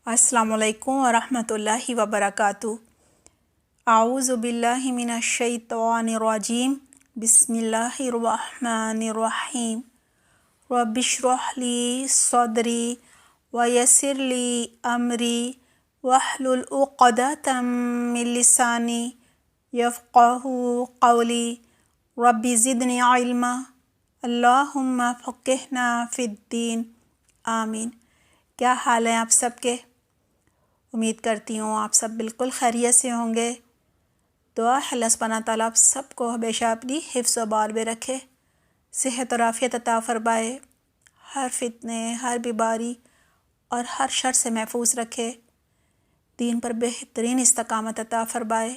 السلام علیکم ورحمۃ اللہ وبرکاتہ۔ اعوذ باللہ من الشیطان الرجیم، بسم اللہ الرحمن الرحیم۔ رب اشرح لی صدری ویسر لی امری واحلل عقدۃ من لسانی یفقہوا قولی۔ رب زدنی علما، اللہم فقہنا فی الدین، آمین۔ کیا حال ہیں آپ سب کے؟ امید کرتی ہوں آپ سب بالکل خیریت سے ہوں گے۔ دعا ہے اللہ سبحانہ تعالیٰ آپ سب کو ہمیشہ اپنی حفظ و بار میں رکھے، صحت اور عافیت عطا فرمائے، ہر فتنے، ہر بیماری اور ہر شر سے محفوظ رکھے، دین پر بہترین استقامت عطا فرمائے،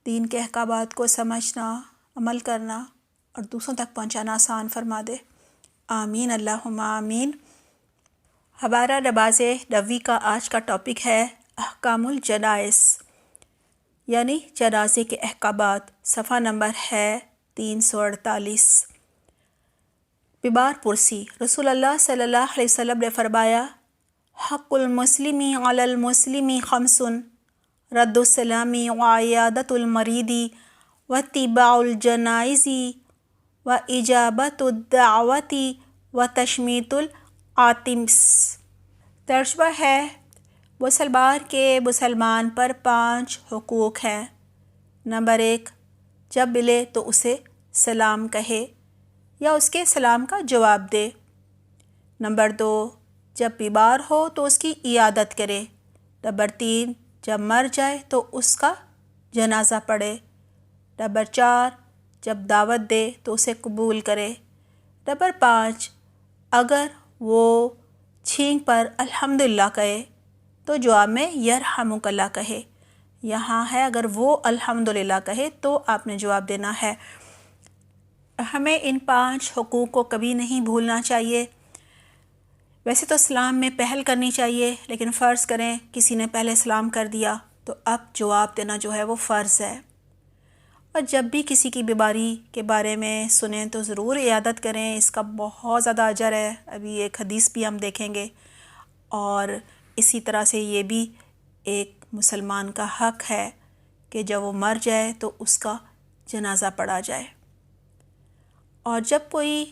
دین کے احکامات کو سمجھنا، عمل کرنا اور دوسروں تک پہنچانا آسان فرما دے، آمین اللہم آمین۔ ہمارا نماز نبوی کا آج کا ٹاپک ہے احکام الجنائز، یعنی جنازے کے احکامات۔ صفحہ نمبر ہے 348۔ بیمار پرسی۔ رسول اللہ صلی اللہ علیہ وسلم نے فرمایا، حق المسلم علی المسلم خمس، رد السلام وعیادت المریض واتباع الجنائز واجابت الدعوت وتشمیت العاطس۔ ترجمہ ہے، مسلمان کے مسلمان پر 5 حقوق ہیں۔ نمبر 1، جب ملے تو اسے سلام کہے یا اس کے سلام کا جواب دے۔ نمبر 2، جب بیمار ہو تو اس کی عیادت کرے۔ نمبر 3، جب مر جائے تو اس کا جنازہ پڑھے۔ نمبر 4، جب دعوت دے تو اسے قبول کرے۔ نمبر 5، اگر وہ چھینک پر الحمدللہ کہے تو جواب میں یرحمک اللہ کہے۔ یہاں ہے اگر وہ الحمدللہ کہے تو آپ نے جواب دینا ہے۔ ہمیں ان 5 حقوق کو کبھی نہیں بھولنا چاہیے۔ ویسے تو سلام میں پہل کرنی چاہیے، لیکن فرض کریں کسی نے پہلے سلام کر دیا تو اب جواب دینا جو ہے وہ فرض ہے۔ اور جب بھی کسی کی بیماری کے بارے میں سنیں تو ضرور عیادت کریں، اس کا بہت زیادہ اجر ہے۔ ابھی ایک حدیث بھی ہم دیکھیں گے، اور اسی طرح سے یہ بھی ایک مسلمان کا حق ہے کہ جب وہ مر جائے تو اس کا جنازہ پڑھا جائے، اور جب کوئی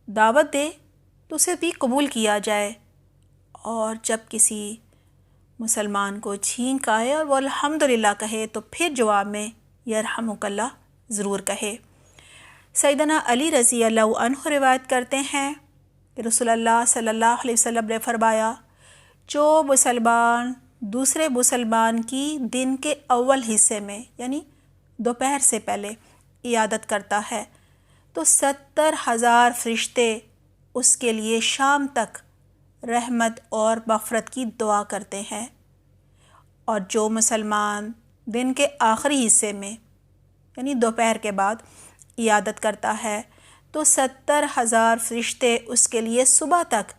دعوت دے تو اسے بھی قبول کیا جائے، اور جب کسی مسلمان کو چھینک آئے اور وہ الحمدللہ کہے تو پھر جواب میں یرحمک اللہ ضرور کہے۔ سیدنا علی رضی اللہ عنہ روایت کرتے ہیں کہ رسول اللہ صلی اللہ علیہ وسلم نے فرمایا، جو مسلمان دوسرے مسلمان کی دن کے اول حصے میں یعنی دوپہر سے پہلے عیادت کرتا ہے تو 70,000 فرشتے اس کے لیے شام تک رحمت اور مغفرت کی دعا کرتے ہیں، اور جو مسلمان دن کے آخری حصے میں یعنی دوپہر کے بعد عیادت کرتا ہے تو 70,000 فرشتے اس کے لیے صبح تک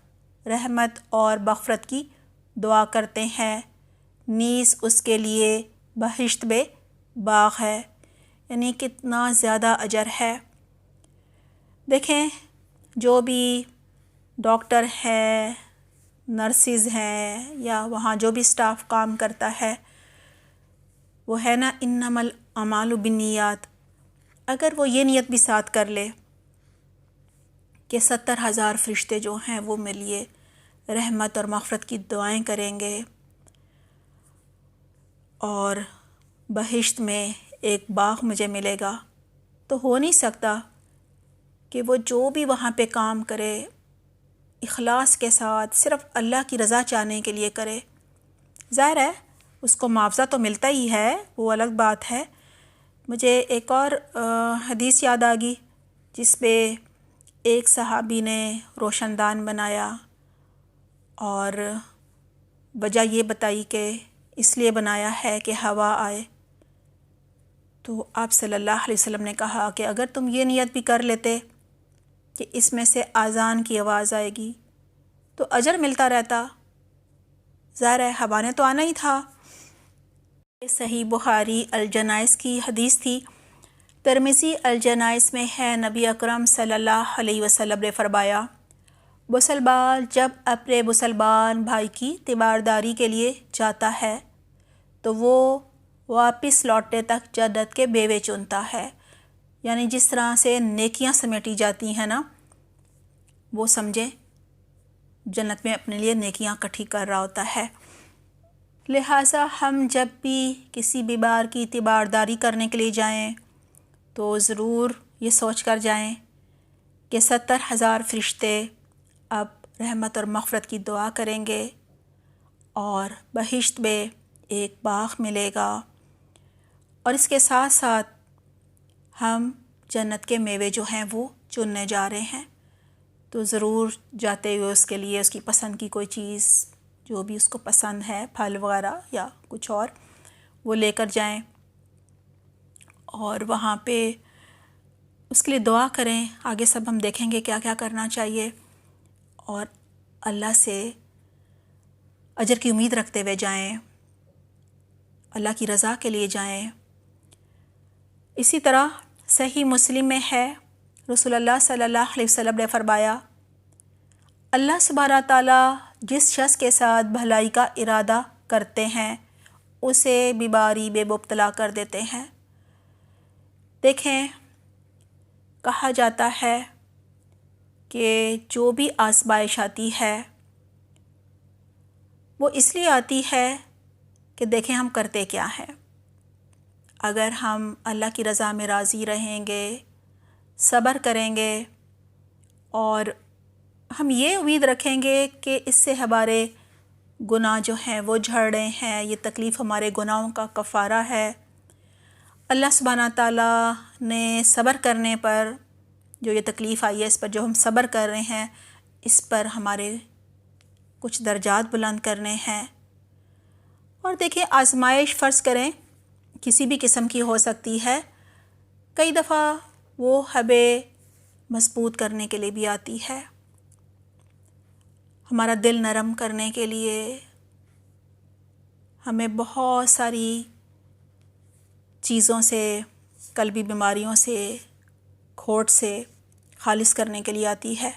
رحمت اور مغفرت کی دعا کرتے ہیں، نیز اس کے لیے بہشت میں باغ ہے۔ یعنی کتنا زیادہ اجر ہے۔ دیکھیں، جو بھی ڈاکٹر ہیں، نرسز ہیں، یا وہاں جو بھی سٹاف کام کرتا ہے، وہ ہے نا انما الاعمال بالنیات، اگر وہ یہ نیت بھی ساتھ کر لے کہ 70,000 فرشتے جو ہیں وہ میرے لیے رحمت اور مغفرت کی دعائیں کریں گے، اور بہشت میں ایک باغ مجھے ملے گا، تو ہو نہیں سکتا کہ وہ جو بھی وہاں پہ کام کرے اخلاص کے ساتھ صرف اللہ کی رضا چاہنے کے لیے کرے۔ ظاہر ہے اس کو معاوضہ تو ملتا ہی ہے، وہ الگ بات ہے۔ مجھے ایک اور حدیث یاد آ گئی جس پہ ایک صحابی نے روشن دان بنایا اور وجہ یہ بتائی کہ اس لیے بنایا ہے کہ ہوا آئے، تو آپ صلی اللہ علیہ وسلم نے کہا کہ اگر تم یہ نیت بھی کر لیتے کہ اس میں سے اذان کی آواز آئے گی تو اجر ملتا رہتا، ظاہر ہے ہوا نے تو آنا ہی تھا۔ صحیح بخاری الجنائز کی حدیث تھی۔ ترمذی الجنائز میں ہے، نبی اکرم صلی اللہ علیہ وسلم نے فرمایا، مسلمان جب اپنے مسلمان بھائی کی تیمارداری کے لیے جاتا ہے تو وہ واپس لوٹنے تک جنت کے بیوے چنتا ہے. یعنی جس طرح سے نیکیاں سمیٹی جاتی ہیں نا، وہ سمجھیں جنت میں اپنے لیے نیکیاں اکٹھی کر رہا ہوتا ہے. لہٰذا ہم جب بھی کسی بیمار کی تیمارداری کرنے کے لیے جائیں تو ضرور یہ سوچ کر جائیں کہ 70,000 فرشتے اب رحمت اور مغفرت کی دعا کریں گے اور بہشت میں ایک باغ ملے گا، اور اس کے ساتھ ساتھ ہم جنت کے میوے جو ہیں وہ چننے جا رہے ہیں. تو ضرور جاتے ہوئے اس کے لیے اس کی پسند کی کوئی چیز جو بھی اس کو پسند ہے، پھل وغیرہ یا کچھ اور، وہ لے کر جائیں اور وہاں پہ اس کے لیے دعا کریں. آگے سب ہم دیکھیں گے کیا کیا کرنا چاہیے، اور اللہ سے اجر کی امید رکھتے ہوئے جائیں، اللہ کی رضا کے لیے جائیں. اسی طرح صحیح مسلم میں ہے، رسول اللہ صلی اللہ علیہ وسلم نے فرمایا، اللہ سبحانہ تعالیٰ جس شخص کے ساتھ بھلائی کا ارادہ کرتے ہیں اسے بیماری میں مبتلا کر دیتے ہیں. دیکھیں، کہا جاتا ہے کہ جو بھی آزمائش آتی ہے وہ اس لیے آتی ہے کہ دیکھیں ہم کرتے کیا ہیں. اگر ہم اللہ کی رضا میں راضی رہیں گے، صبر کریں گے، اور ہم یہ امید رکھیں گے کہ اس سے ہمارے گناہ جو ہیں وہ جھڑ رہے ہیں، یہ تکلیف ہمارے گناہوں کا کفارہ ہے، اللہ سبحانہ تعالیٰ نے صبر کرنے پر جو یہ تکلیف آئی ہے، اس پر جو ہم صبر کر رہے ہیں، اس پر ہمارے کچھ درجات بلند کرنے ہیں. اور دیکھیں، آزمائش فرض کریں کسی بھی قسم کی ہو سکتی ہے، کئی دفعہ وہ ہمیں مضبوط کرنے کے لیے بھی آتی ہے، ہمارا دل نرم کرنے کے لیے، ہمیں بہت ساری چیزوں سے، قلبی بیماریوں سے، کھوٹ سے خالص کرنے کے لیے آتی ہے.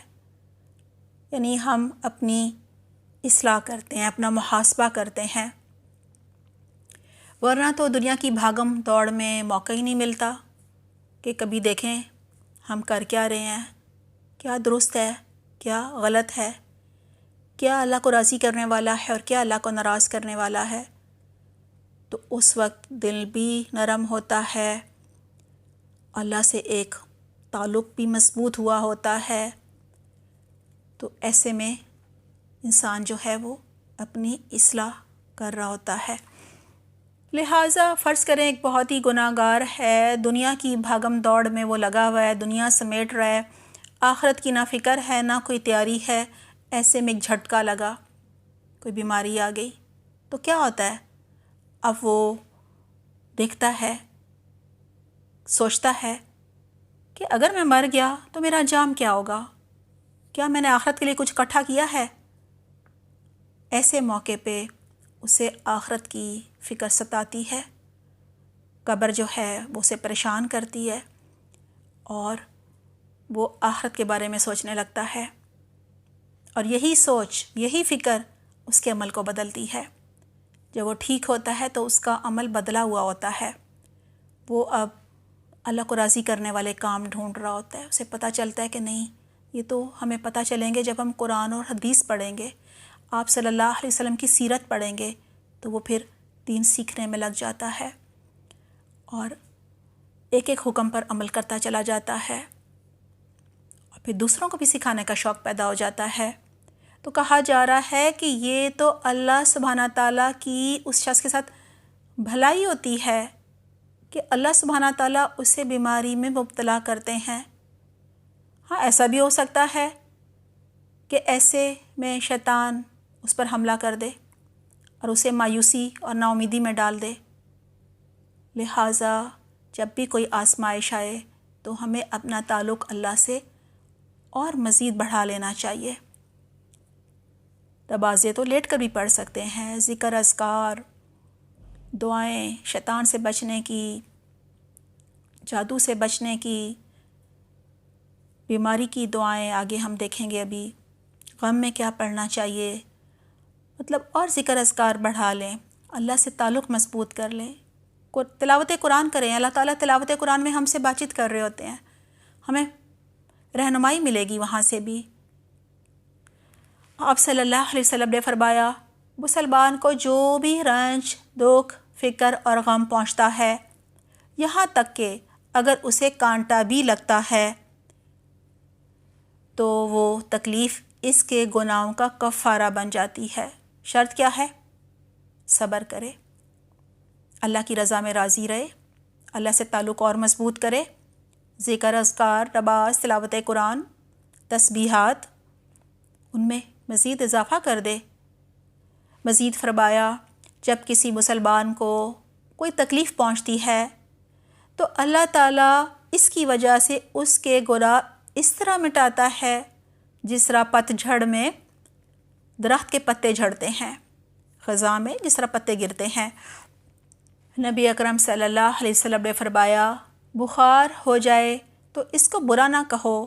یعنی ہم اپنی اصلاح کرتے ہیں، اپنا محاسبہ کرتے ہیں، ورنہ تو دنیا کی بھاگم دوڑ میں موقع ہی نہیں ملتا کہ کبھی دیکھیں ہم کر کیا رہے ہیں، کیا درست ہے، کیا غلط ہے، کیا اللہ کو راضی کرنے والا ہے اور کیا اللہ کو ناراض کرنے والا ہے. تو اس وقت دل بھی نرم ہوتا ہے، اللہ سے ایک تعلق بھی مضبوط ہوا ہوتا ہے. تو ایسے میں انسان جو ہے وہ اپنی اصلاح کر رہا ہوتا ہے. لہٰذا فرض کریں ایک بہت ہی گناہ گار ہے، دنیا کی بھاگم دوڑ میں وہ لگا ہوا ہے، دنیا سمیٹ رہا ہے، آخرت کی نہ فکر ہے نہ کوئی تیاری ہے. ایسے میں ایک جھٹکا لگا، کوئی بیماری آ گئی، تو کیا ہوتا ہے؟ اب وہ دیکھتا ہے، سوچتا ہے کہ اگر میں مر گیا تو میرا انجام کیا ہوگا، کیا میں نے آخرت کے لیے کچھ اکٹھا کیا ہے؟ ایسے موقع پہ اسے آخرت کی فکر ستاتی ہے، قبر جو ہے وہ اسے پریشان کرتی ہے، اور وہ آخرت کے بارے میں سوچنے لگتا ہے، اور یہی سوچ، یہی فکر اس کے عمل کو بدلتی ہے. جب وہ ٹھیک ہوتا ہے تو اس کا عمل بدلا ہوا ہوتا ہے، وہ اب اللہ کو راضی کرنے والے کام ڈھونڈ رہا ہوتا ہے. اسے پتہ چلتا ہے کہ نہیں، یہ تو ہمیں پتہ چلیں گے جب ہم قرآن اور حدیث پڑھیں گے، آپ صلی اللہ علیہ وسلم کی سیرت پڑھیں گے، تو وہ پھر دین سیکھنے میں لگ جاتا ہے اور ایک ایک حکم پر عمل کرتا چلا جاتا ہے، اور پھر دوسروں کو بھی سکھانے کا شوق پیدا ہو جاتا ہے. تو کہا جا رہا ہے کہ یہ تو اللہ سبحانہ تعالیٰ کی اس شخص کے ساتھ بھلائی ہوتی ہے کہ اللہ سبحانہ تعالیٰ اسے بیماری میں مبتلا کرتے ہیں. ہاں، ایسا بھی ہو سکتا ہے کہ ایسے میں شیطان اس پر حملہ کر دے اور اسے مایوسی اور نا امیدی میں ڈال دے. لہٰذا جب بھی کوئی آزمائش آئے تو ہمیں اپنا تعلق اللہ سے اور مزید بڑھا لینا چاہیے. نمازیں تو لیٹ کر بھی پڑھ سکتے ہیں، ذکر، اذکار، دعائیں، شیطان سے بچنے کی، جادو سے بچنے کی، بیماری کی دعائیں آگے ہم دیکھیں گے ابھی غم میں کیا پڑھنا چاہیے، مطلب اور ذکر اذکار بڑھا لیں، اللہ سے تعلق مضبوط کر لیں، تلاوت قرآن کریں۔ اللہ تعالیٰ تلاوت قرآن میں ہم سے بات چیت کر رہے ہوتے ہیں، ہمیں رہنمائی ملے گی وہاں سے بھی۔ آپ صلی اللہ علیہ وسلم نے فرمایا، مسلمان کو جو بھی رنج، دکھ، فکر اور غم پہنچتا ہے، یہاں تک کہ اگر اسے کانٹا بھی لگتا ہے تو وہ تکلیف اس کے گناہوں کا کفارہ بن جاتی ہے۔ شرط کیا ہے؟ صبر کرے، اللہ کی رضا میں راضی رہے، اللہ سے تعلق اور مضبوط کرے، ذکر اذکار، نماز، تلاوت قرآن، تسبیحات، ان میں مزید اضافہ کر دے۔ مزید فرمایا، جب کسی مسلمان کو کوئی تکلیف پہنچتی ہے تو اللہ تعالیٰ اس کی وجہ سے اس کے گناہ اس طرح مٹاتا ہے جس طرح پت جھڑ میں درخت کے پتے جھڑتے ہیں، خزاں میں جس طرح پتے گرتے ہیں۔ نبی اکرم صلی اللہ علیہ وسلم نے فرمایا، بخار ہو جائے تو اس کو برا نہ کہو،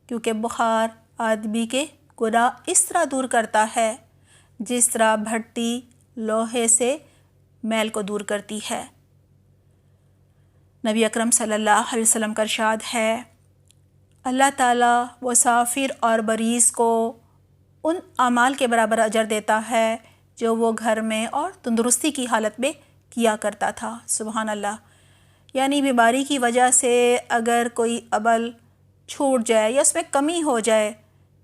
کیونکہ بخار آدمی کے گناہ اس طرح دور کرتا ہے جس طرح بھٹی لوہے سے میل کو دور کرتی ہے۔ نبی اکرم صلی اللہ علیہ وسلم کا ارشاد ہے، اللہ تعالیٰ مسافر اور مریض کو ان اعمال کے برابر اجر دیتا ہے جو وہ گھر میں اور تندرستی کی حالت میں کیا کرتا تھا۔ سبحان اللہ، یعنی بیماری کی وجہ سے اگر کوئی عمل چھوٹ جائے یا اس میں کمی ہو جائے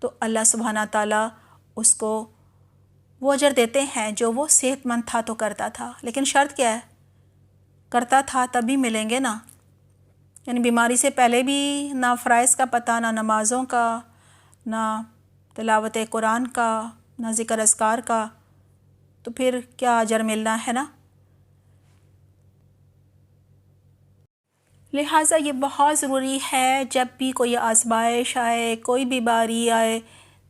تو اللہ سبحانہ تعالیٰ اس کو وہ اجر دیتے ہیں جو وہ صحت مند تھا تو کرتا تھا۔ لیکن شرط کیا ہے؟ کرتا تھا تبھی ملیں گے نا، یعنی بیماری سے پہلے بھی نہ فرائض کا پتہ، نہ نمازوں کا، نہ تلاوت قرآن کا، نہ ذکر اذکار کا، تو پھر کیا اجر ملنا ہے نا۔ لہٰذا یہ بہت ضروری ہے جب بھی کوئی آزمائش آئے، کوئی بیماری آئے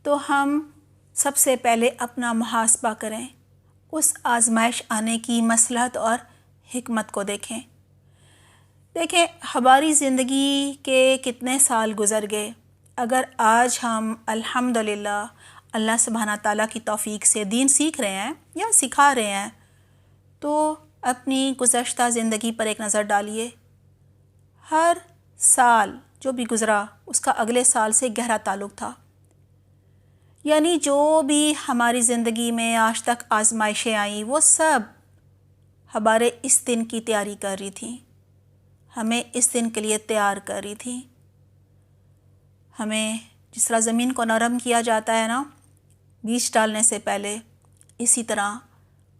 تو ہم سب سے پہلے اپنا محاسبہ کریں، اس آزمائش آنے کی مصلحت اور حکمت کو دیکھیں۔ دیکھیں ہماری زندگی کے کتنے سال گزر گئے، اگر آج ہم الحمدللہ اللہ سبحانہ تعالیٰ کی توفیق سے دین سیکھ رہے ہیں یا سکھا رہے ہیں تو اپنی گزشتہ زندگی پر ایک نظر ڈالیے۔ ہر سال جو بھی گزرا اس کا اگلے سال سے گہرا تعلق تھا، یعنی جو بھی ہماری زندگی میں آج تک آزمائشیں آئیں وہ سب ہمارے اس دن کی تیاری کر رہی تھیں، ہمیں اس دن کے لیے تیار کر رہی تھیں۔ ہمیں جس طرح زمین کو نرم کیا جاتا ہے نا بیج ڈالنے سے پہلے، اسی طرح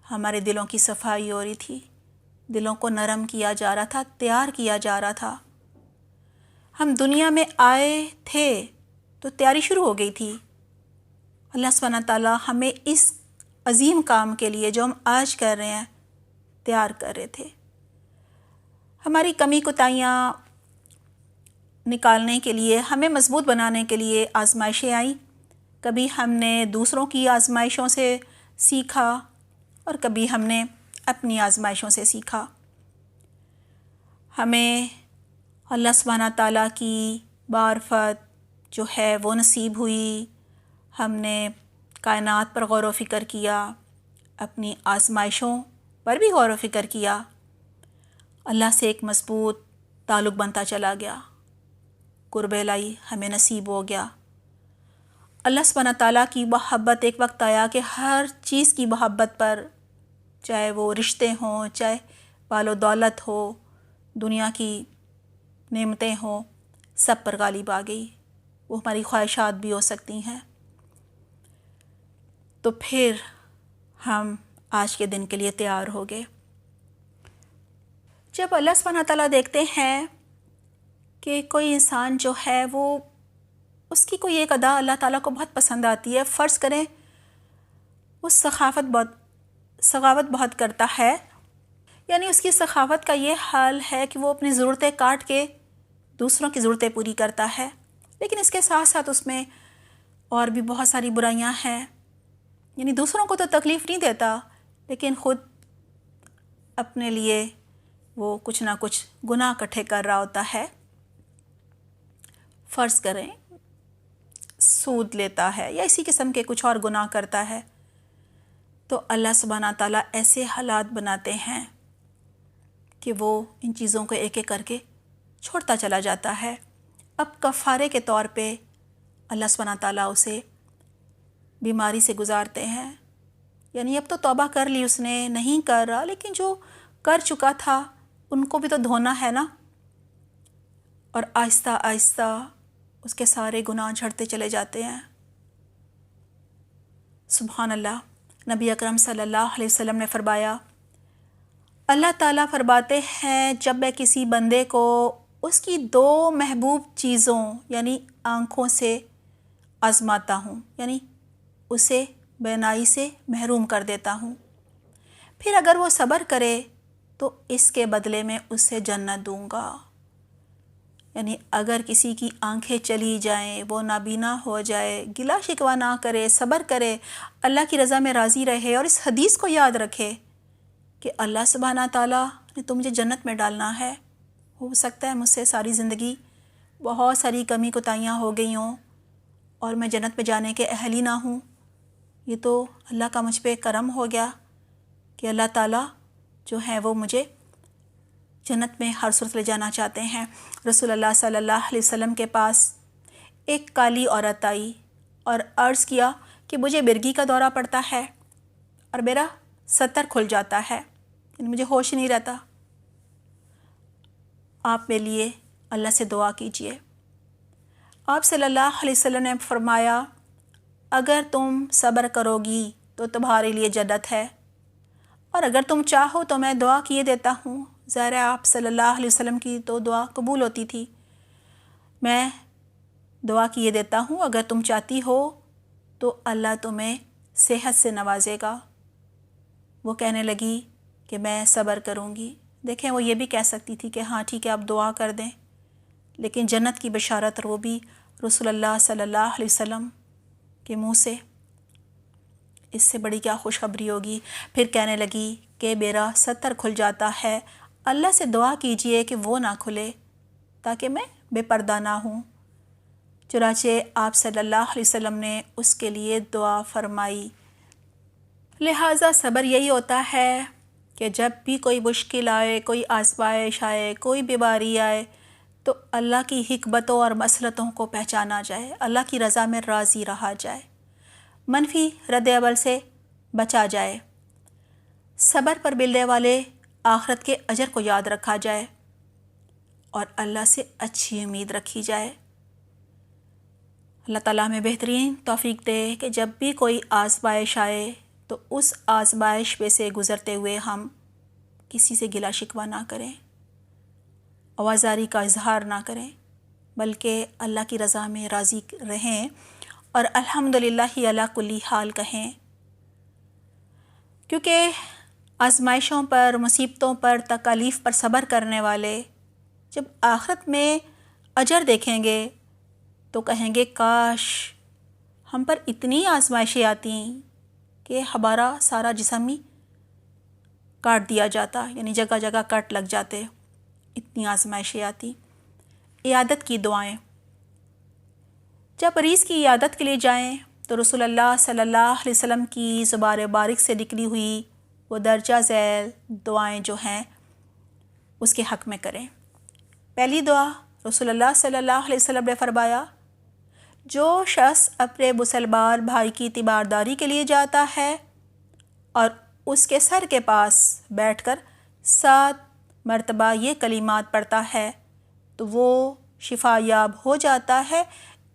ہمارے دلوں کی صفائی ہو رہی تھی، دلوں کو نرم کیا جا رہا تھا، تیار کیا جا رہا تھا۔ ہم دنیا میں آئے تھے تو تیاری شروع ہو گئی تھی۔ اللہ سبحانہ تعالیٰ ہمیں اس عظیم کام کے لیے جو ہم آج کر رہے ہیں تیار کر رہے تھے۔ ہماری کمی کوتاہیاں نکالنے کے لیے، ہمیں مضبوط بنانے کے لیے آزمائشیں آئیں۔ کبھی ہم نے دوسروں کی آزمائشوں سے سیکھا اور کبھی ہم نے اپنی آزمائشوں سے سیکھا۔ ہمیں اللہ سبحانہ تعالیٰ کی معرفت جو ہے وہ نصیب ہوئی، ہم نے کائنات پر غور و فکر کیا، اپنی آزمائشوں پر بھی غور و فکر کیا، اللہ سے ایک مضبوط تعلق بنتا چلا گیا، قرب الہی ہمیں نصیب ہو گیا۔ اللہ سبحانہ تعالیٰ کی محبت ایک وقت آیا کہ ہر چیز کی محبت پر، چاہے وہ رشتے ہوں، چاہے مال و دولت ہو، دنیا کی نعمتیں ہوں، سب پر غالب آ گئی۔ وہ ہماری خواہشات بھی ہو سکتی ہیں۔ تو پھر ہم آج کے دن کے لیے تیار ہو گئے۔ جب اللہ سبحانہ تعالیٰ دیکھتے ہیں کہ کوئی انسان جو ہے وہ اس کی کوئی ایک ادا اللہ تعالیٰ کو بہت پسند آتی ہے، فرض کریں وہ سخاوت بہت کرتا ہے، یعنی اس کی سخاوت کا یہ حال ہے کہ وہ اپنی ضرورتیں کاٹ کے دوسروں کی ضرورتیں پوری کرتا ہے، لیکن اس کے ساتھ ساتھ اس میں اور بھی بہت ساری برائیاں ہیں، یعنی دوسروں کو تو تکلیف نہیں دیتا لیکن خود اپنے لیے وہ کچھ نہ کچھ گناہ اکٹھے کر رہا ہوتا ہے۔ فرض کریں سود لیتا ہے یا اسی قسم کے کچھ اور گناہ کرتا ہے، تو اللہ سبحانہ تعالیٰ ایسے حالات بناتے ہیں کہ وہ ان چیزوں کو ایک ایک کر کے چھوڑتا چلا جاتا ہے۔ اب کفارے کے طور پہ اللہ سبحانہ تعالیٰ اسے بیماری سے گزارتے ہیں، یعنی اب تو توبہ کر لی اس نے، نہیں کر رہا، لیکن جو کر چکا تھا ان کو بھی تو دھونا ہے نا، اور آہستہ آہستہ اس کے سارے گناہ جھڑتے چلے جاتے ہیں۔ سبحان اللہ۔ نبی اکرم صلی اللہ علیہ وسلم نے فرمایا، اللہ تعالیٰ فرماتے ہیں جب میں کسی بندے کو اس کی 2 محبوب چیزوں یعنی آنکھوں سے آزماتا ہوں، یعنی اسے بینائی سے محروم کر دیتا ہوں، پھر اگر وہ صبر کرے تو اس کے بدلے میں اسے جنت دوں گا۔ یعنی اگر کسی کی آنکھیں چلی جائیں، وہ نابینا ہو جائے، گلہ شکوہ نہ کرے، صبر کرے، اللہ کی رضا میں راضی رہے اور اس حدیث کو یاد رکھے کہ اللہ سبحانہ تعالیٰ نے تو مجھے جنت میں ڈالنا ہے، ہو سکتا ہے مجھ سے ساری زندگی بہت ساری کمی کوتاہیاں ہو گئی ہوں اور میں جنت میں جانے کے اہل ہی نہ ہوں، یہ تو اللہ کا مجھ پہ کرم ہو گیا کہ اللہ تعالیٰ جو ہے وہ مجھے جنت میں ہر صورت لے جانا چاہتے ہیں۔ رسول اللہ صلی اللہ علیہ وسلم کے پاس ایک کالی عورت آئی اور عرض کیا کہ مجھے مرگی کا دورہ پڑتا ہے اور میرا ستر کھل جاتا ہے، یعنی مجھے ہوش نہیں رہتا، آپ میرے لیے اللہ سے دعا کیجئے۔ آپ صلی اللہ علیہ وسلم نے فرمایا، اگر تم صبر کرو گی تو تمہارے لیے جنت ہے، اور اگر تم چاہو تو میں دعا کیے دیتا ہوں۔ ظاہر ہے آپ صلی اللہ علیہ وسلم کی تو دعا قبول ہوتی تھی، میں دعا کیے دیتا ہوں، اگر تم چاہتی ہو تو اللہ تمہیں صحت سے نوازے گا۔ وہ کہنے لگی کہ میں صبر کروں گی۔ دیکھیں وہ یہ بھی کہہ سکتی تھی کہ ہاں ٹھیک ہے آپ دعا کر دیں، لیکن جنت کی بشارت اور وہ بھی رسول اللہ صلی اللہ علیہ وسلم کے منہ سے، اس سے بڑی کیا خوشخبری ہوگی۔ پھر کہنے لگی کہ میرا ستر کھل جاتا ہے، اللہ سے دعا کیجئے کہ وہ نہ کھلے تاکہ میں بے پردہ نہ ہوں۔ چنانچہ آپ صلی اللہ علیہ وسلم نے اس کے لیے دعا فرمائی۔ لہٰذا صبر یہی ہوتا ہے کہ جب بھی کوئی مشکل آئے، کوئی آزمائش آئے، کوئی بیماری آئے، تو اللہ کی حکمتوں اور مصلحتوں کو پہچانا جائے، اللہ کی رضا میں راضی رہا جائے، منفی رد عمل سے بچا جائے، صبر پر ملنے والے آخرت کے اجر کو یاد رکھا جائے اور اللہ سے اچھی امید رکھی جائے۔ اللہ تعالیٰ ہمیں بہترین توفیق دے کہ جب بھی کوئی آزمائش آئے تو اس آزمائش میں سے گزرتے ہوئے ہم کسی سے گلہ شکوہ نہ کریں، آوازاری کا اظہار نہ کریں، بلکہ اللہ کی رضا میں راضی رہیں اور الحمدللہ علی کل حال کہیں، کیونکہ آزمائشوں پر، مصیبتوں پر، تکالیف پر صبر کرنے والے جب آخرت میں اجر دیکھیں گے تو کہیں گے کاش ہم پر اتنی آزمائشیں آتیں کہ ہمارا سارا جسم ہی کاٹ دیا جاتا، یعنی جگہ جگہ کٹ لگ جاتے، اتنی آزمائشیں آتی۔ عیادت کی دعائیں، جب مریض کی عیادت کے لیے جائیں تو رسول اللہ صلی اللہ علیہ وسلم کی زبان مبارک سے نکلی ہوئی وہ درجہ ذیل دعائیں جو ہیں اس کے حق میں کریں۔ پہلی دعا، رسول اللہ صلی اللہ علیہ وسلم نے فرمایا، جو شخص اپنے مسلمان بھائی کی تیمارداری کے لیے جاتا ہے اور اس کے سر کے پاس بیٹھ کر 7 مرتبہ یہ کلمات پڑھتا ہے تو وہ شفا یاب ہو جاتا ہے،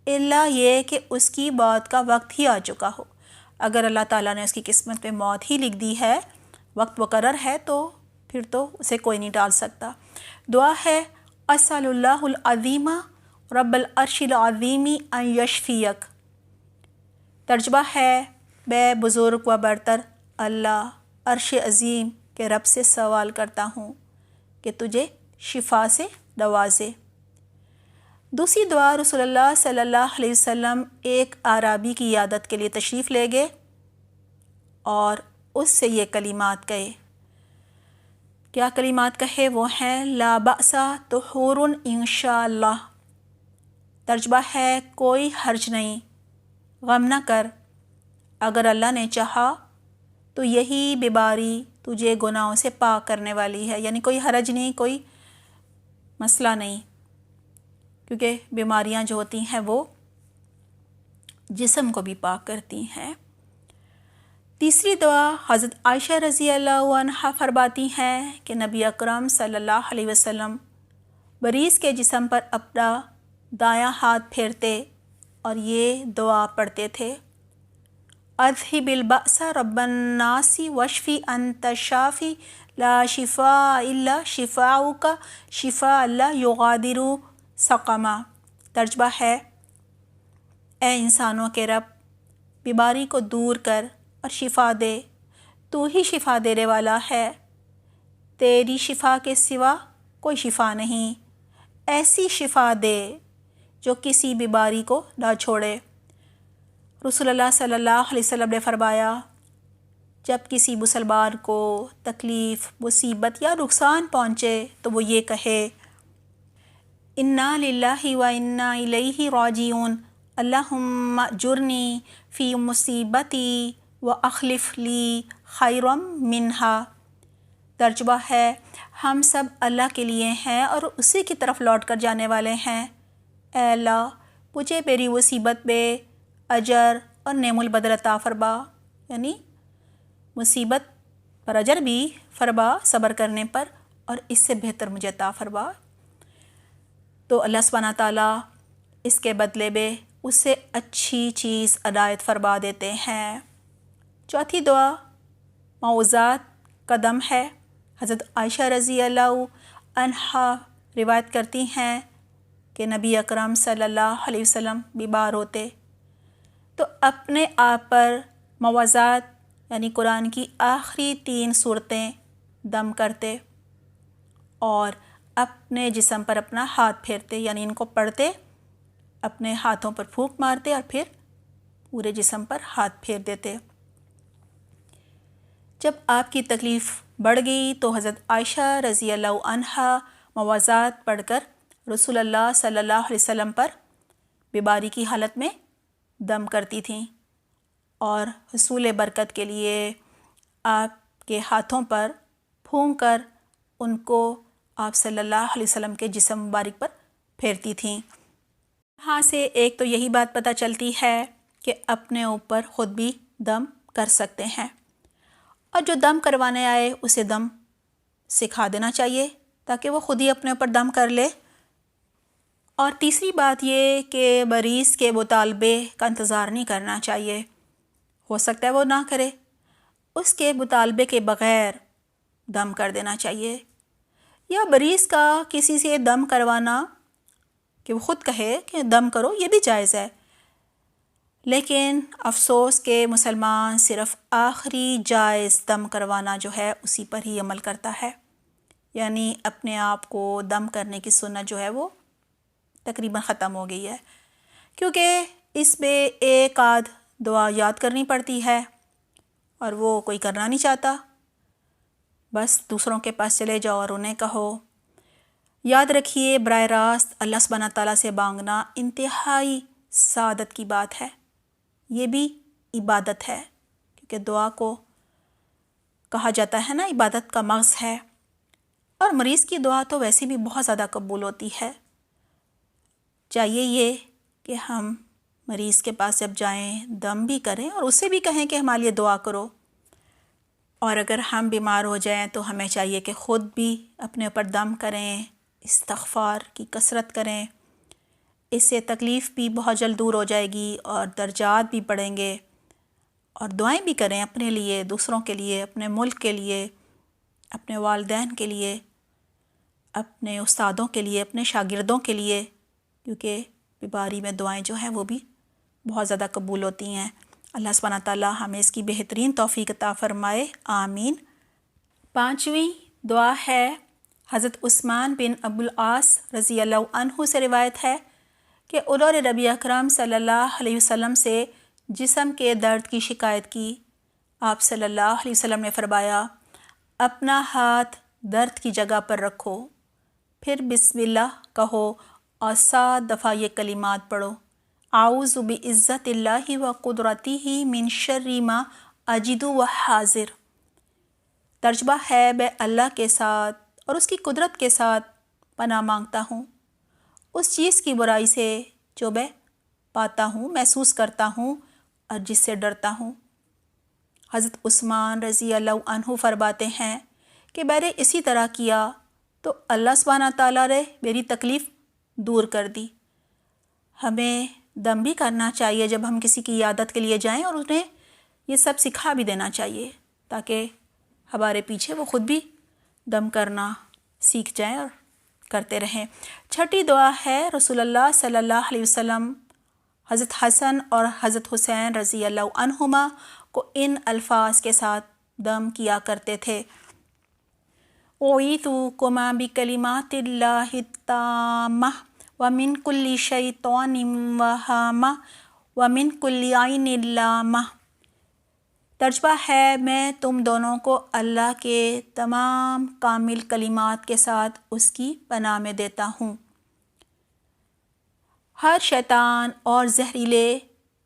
الا یہ کہ اس کی موت کا وقت ہی آ چکا ہو۔ اگر اللہ تعالیٰ نے اس کی قسمت میں موت ہی لکھ دی ہے، وقت مقرر ہے، تو پھر تو اسے کوئی نہیں ڈال سکتا۔ دعا ہے، اسأل اللہ العظیم رب العرش العظیم ان یشفیک۔ ترجمہ ہے، میں بزرگ و برتر اللہ عرش عظیم کے رب سے سوال کرتا ہوں کہ تجھے شفا سے نوازے۔ دوسری دعا، رسول اللہ صلی اللہ علیہ وسلم ایک اعرابی کی عیادت کے لیے تشریف لے گئے اور اس سے یہ کلمات کہے۔ کیا کلمات کہے؟ وہ ہیں، لا بأس طہور انشاءاللہ۔ ترجمہ ہے، کوئی حرج نہیں، غم نہ کر، اگر اللہ نے چاہا تو یہی بیماری تجھے گناہوں سے پاک کرنے والی ہے، یعنی کوئی حرج نہیں، کوئی مسئلہ نہیں، کیونکہ بیماریاں جو ہوتی ہیں وہ جسم کو بھی پاک کرتی ہیں۔ تیسری دعا حضرت عائشہ رضی اللہ عنہا فرماتی ہیں کہ نبی اکرم صلی اللہ علیہ وسلم مریض کے جسم پر اپنا دایاں ہاتھ پھیرتے اور یہ دعا پڑھتے تھے: اذھب البأس رب الناس واشفی انت الشافی لا شفاء الا شفاؤک شفاء لا یغادر سقما۔ ترجمہ ہے: اے انسانوں کے رب، بیماری کو دور کر اور شفا دے، تو ہی شفا دینے والا ہے، تیری شفا کے سوا کوئی شفا نہیں، ایسی شفا دے جو کسی بیماری کو نہ چھوڑے۔ رسول اللہ صلی اللہ علیہ وسلم نے فرمایا، جب کسی مسلمان کو تکلیف، مصیبت یا نقصان پہنچے تو وہ یہ کہے: انا للہ و انا الیہ راجعون، اللہم اجرنی فی مصیبتی و اخلف لی خیرا منہا۔ ترجمہ ہے: ہم سب اللہ کے لیے ہیں اور اسی کی طرف لوٹ کر جانے والے ہیں، اے اللہ مجھے میری مصیبت میں اجر اور نعم البدل عطا فرما، یعنی مصیبت پر اجر بھی فرما صبر کرنے پر، اور اس سے بہتر مجھے عطا فرما۔ تو اللہ سبحانہ تعالیٰ اس کے بدلے میں اس سے اچھی چیز عنایت فرما دیتے ہیں۔ چوتھی دعا معوذات کا دم ہے۔ حضرت عائشہ رضی اللہ عنہا روایت کرتی ہیں کہ نبی اکرم صلی اللہ علیہ وسلم بیمار ہوتے تو اپنے آپ پر معوذات یعنی قرآن کی آخری 3 سورتیں دم کرتے اور اپنے جسم پر اپنا ہاتھ پھیرتے، یعنی ان کو پڑھتے، اپنے ہاتھوں پر پھونک مارتے اور پھر پورے جسم پر ہاتھ پھیر دیتے۔ جب آپ کی تکلیف بڑھ گئی تو حضرت عائشہ رضی اللہ عنہا معوذات پڑھ کر رسول اللہ صلی اللہ علیہ وسلم پر بیماری کی حالت میں دم کرتی تھیں، اور حصول برکت کے لیے آپ کے ہاتھوں پر پھونک کر ان کو آپ صلی اللہ علیہ وسلم کے جسم مبارک پر پھیرتی تھیں۔ یہاں سے ایک تو یہی بات پتہ چلتی ہے کہ اپنے اوپر خود بھی دم کر سکتے ہیں، اور جو دم کروانے آئے اسے دم سکھا دینا چاہیے تاکہ وہ خود ہی اپنے اوپر دم کر لے۔ اور تیسری بات یہ کہ مریض کے مطالبے کا انتظار نہیں کرنا چاہیے، ہو سکتا ہے وہ نہ کرے، اس کے مطالبے کے بغیر دم کر دینا چاہیے، یا مریض کا کسی سے دم کروانا کہ وہ خود کہے کہ دم کرو، یہ بھی جائز ہے، لیکن افسوس کہ مسلمان صرف آخری جائز دم کروانا جو ہے اسی پر ہی عمل کرتا ہے، یعنی اپنے آپ کو دم کرنے کی سنت جو ہے وہ تقریباً ختم ہو گئی ہے، کیونکہ اس میں ایک آدھ دعا یاد کرنی پڑتی ہے اور وہ کوئی کرنا نہیں چاہتا، بس دوسروں کے پاس چلے جاؤ اور انہیں کہو۔ یاد رکھیے براہ راست اللہ سبحانہ تعالیٰ سے مانگنا انتہائی سعادت کی بات ہے، یہ بھی عبادت ہے، کیونکہ دعا کو کہا جاتا ہے نا عبادت کا مغز ہے، اور مریض کی دعا تو ویسے بھی بہت زیادہ قبول ہوتی ہے۔ چاہیے یہ کہ ہم مریض کے پاس جب جائیں دم بھی کریں اور اسے بھی کہیں کہ ہمارے لیے دعا کرو، اور اگر ہم بیمار ہو جائیں تو ہمیں چاہیے کہ خود بھی اپنے اوپر دم کریں، استغفار کی کثرت کریں، اس سے تکلیف بھی بہت جلد دور ہو جائے گی اور درجات بھی بڑھیں گے، اور دعائیں بھی کریں اپنے لیے، دوسروں کے لیے، اپنے ملک کے لیے، اپنے والدین کے لیے، اپنے استادوں کے لیے، اپنے شاگردوں کے لیے، کیونکہ بیماری میں دعائیں جو ہیں وہ بھی بہت زیادہ قبول ہوتی ہیں۔ اللہ سبحانہ تعالیٰ ہمیں اس کی بہترین توفیق عطا فرمائے، آمین۔ 5ویں دعا ہے حضرت عثمان بن ابو العاص رضی اللہ عنہ سے روایت ہے کہ انہوں نے نبی اکرم صلی اللہ علیہ وسلم سے جسم کے درد کی شکایت کی۔ آپ صلی اللہ علیہ وسلم نے فرمایا، اپنا ہاتھ درد کی جگہ پر رکھو، پھر بسم اللہ کہو اور 7 دفعہ یہ کلمات پڑھو، اعوذ بعزت اللہ و قدرتہ من شر ما اجد و حاضر۔ ترجمہ ہے میں اللہ کے ساتھ اور اس کی قدرت کے ساتھ پناہ مانگتا ہوں اس چیز کی برائی سے جو میں پاتا ہوں، محسوس کرتا ہوں اور جس سے ڈرتا ہوں۔ حضرت عثمان رضی اللہ عنہ فرماتے ہیں کہ میں نے اسی طرح کیا تو اللہ سبحانہ تعالیٰ نے میری تکلیف دور کر دی۔ ہمیں دم بھی کرنا چاہیے جب ہم کسی کی عیادت کے لیے جائیں، اور انہیں یہ سب سکھا بھی دینا چاہیے تاکہ ہمارے پیچھے وہ خود بھی دم کرنا سیکھ جائیں اور کرتے رہیں۔ چھٹی دعا ہے رسول اللہ صلی اللہ علیہ وسلم حضرت حسن اور حضرت حسین رضی اللہ عنہما کو ان الفاظ کے ساتھ دم کیا کرتے تھے: اعیذکما بکلمات اللہ التامہ ومن کل شیطان وہامہ ومن کل عین لامہ۔ ترجمہ ہے میں تم دونوں کو اللہ کے تمام کامل کلمات کے ساتھ اس کی پناہ میں دیتا ہوں، ہر شیطان اور زہریلے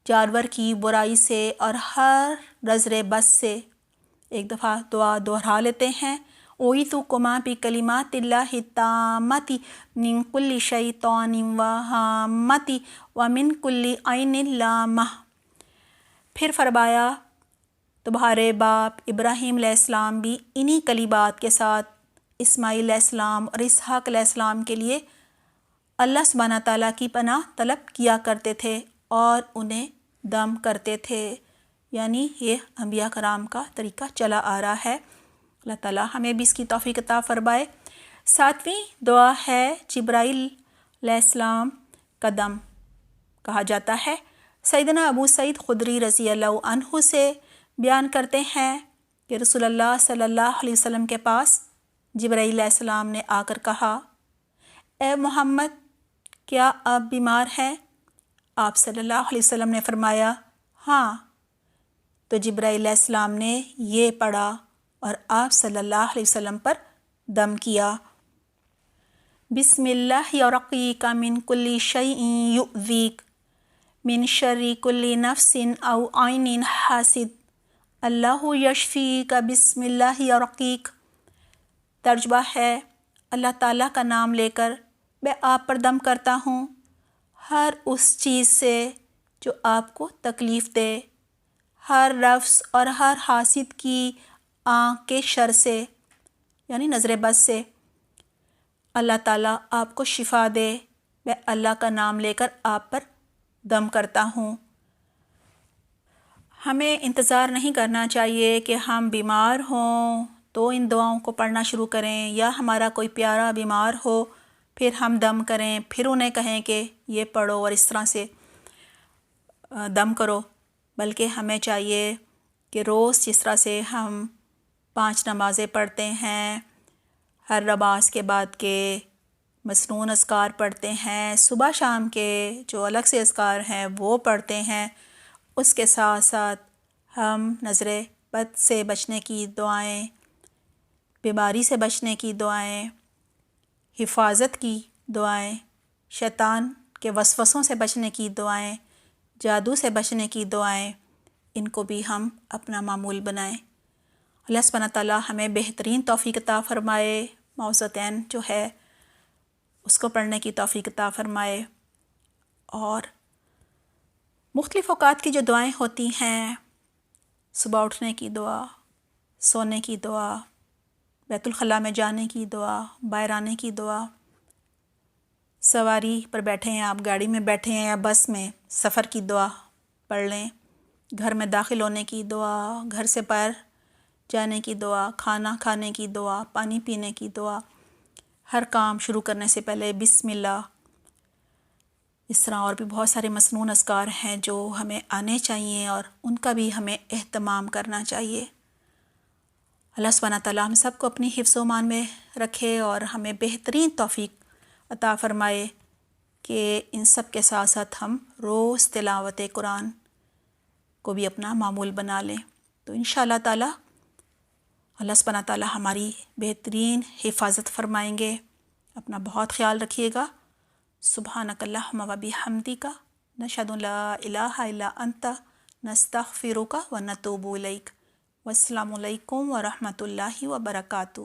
جانور کی برائی سے اور ہر نظر بد سے۔ ایک دفعہ دعا دہرا لیتے ہیں: اعیذکما بکلمات اللہ التامۃ من کل شیطان وہامۃ ومن کل عین لامہ۔ پھر فرمایا تمہارے باپ ابراہیم علیہ السلام بھی انہی کلمات کے ساتھ اسماعیل علیہ السلام اور اسحاق علیہ السلام کے لیے اللہ سبحانہ تعالیٰ کی پناہ طلب کیا کرتے تھے اور انہیں دم کرتے تھے، یعنی یہ انبیاء کرام کا طریقہ چلا آ رہا ہے۔ اللہ تعالیٰ ہمیں بھی اس کی توفیق عطا فرمائے۔ 7ویں دعا ہے جبرائیل علیہ السلام کا دم کہا جاتا ہے۔ سیدنا ابو سعید خدری رضی اللہ عنہ سے بیان کرتے ہیں کہ رسول اللہ صلی اللہ علیہ وسلم کے پاس جبرائیل علیہ السلام نے آ کر کہا: اے محمد، کیا آپ بیمار ہیں؟ آپ صلی اللہ علیہ وسلم نے فرمایا: ہاں۔ تو جبرائیل علیہ السلام نے یہ پڑھا اور آپ صلی اللہ علیہ وسلم پر دم کیا: بسم اللہ یرقیک من کل شیء یؤذیک من شر کل نفس او عین حاسد اللہ یشفیک بسم اللہ یرقیک۔ ترجمہ ہے اللہ تعالیٰ کا نام لے کر میں آپ پر دم کرتا ہوں ہر اس چیز سے جو آپ کو تکلیف دے، ہر نفس اور ہر حاسد کی آنکھ کے شر سے، یعنی نظر بد سے۔ اللہ تعالیٰ آپ کو شفا دے، میں اللہ کا نام لے کر آپ پر دم کرتا ہوں۔ ہمیں انتظار نہیں کرنا چاہیے کہ ہم بیمار ہوں تو ان دعاؤں کو پڑھنا شروع کریں، یا ہمارا کوئی پیارا بیمار ہو پھر ہم دم کریں، پھر انہیں کہیں کہ یہ پڑھو اور اس طرح سے دم کرو، بلکہ ہمیں چاہیے کہ روز جس طرح سے ہم 5 نمازیں پڑھتے ہیں، ہر نماز کے بعد کے مسنون اذکار پڑھتے ہیں، صبح شام کے جو الگ سے اذکار ہیں وہ پڑھتے ہیں، اس کے ساتھ ساتھ ہم نظر بد سے بچنے کی دعائیں، بیماری سے بچنے کی دعائیں، حفاظت کی دعائیں، شیطان کے وسوسوں سے بچنے کی دعائیں، جادو سے بچنے کی دعائیں، ان کو بھی ہم اپنا معمول بنائیں۔ اللہ سبحانہ تعالیٰ ہمیں بہترین توفیق عطا فرمائے، معوذتین جو ہے اس کو پڑھنے کی توفیق عطا فرمائے، اور مختلف اوقات کی جو دعائیں ہوتی ہیں، صبح اٹھنے کی دعا، سونے کی دعا، بیت الخلاء میں جانے کی دعا، باہر آنے کی دعا، سواری پر بیٹھے ہیں آپ، گاڑی میں بیٹھے ہیں یا بس میں، سفر کی دعا پڑھ لیں، گھر میں داخل ہونے کی دعا، گھر سے باہر جانے کی دعا، کھانا کھانے کی دعا، پانی پینے کی دعا، ہر کام شروع کرنے سے پہلے بسم اللہ۔ اس طرح اور بھی بہت سارے مسنون اذکار ہیں جو ہمیں آنے چاہیے اور ان کا بھی ہمیں اہتمام کرنا چاہیے۔ اللہ سبحانہ تعالیٰ ہم سب کو اپنی حفظ و امان میں رکھے اور ہمیں بہترین توفیق عطا فرمائے کہ ان سب کے ساتھ ساتھ ہم روز تلاوت قرآن کو بھی اپنا معمول بنا لیں، تو انشاءاللہ تعالیٰ اللہ سبحانہ تعالیٰ ہماری بہترین حفاظت فرمائیں گے۔ اپنا بہت خیال رکھیے گا۔ سبحانک اللہم و بحمدک، نشهد ان لا الہ الا انت نستغفرک و نتوب الیک۔ والسلام علیکم ورحمۃ اللہ وبرکاتہ۔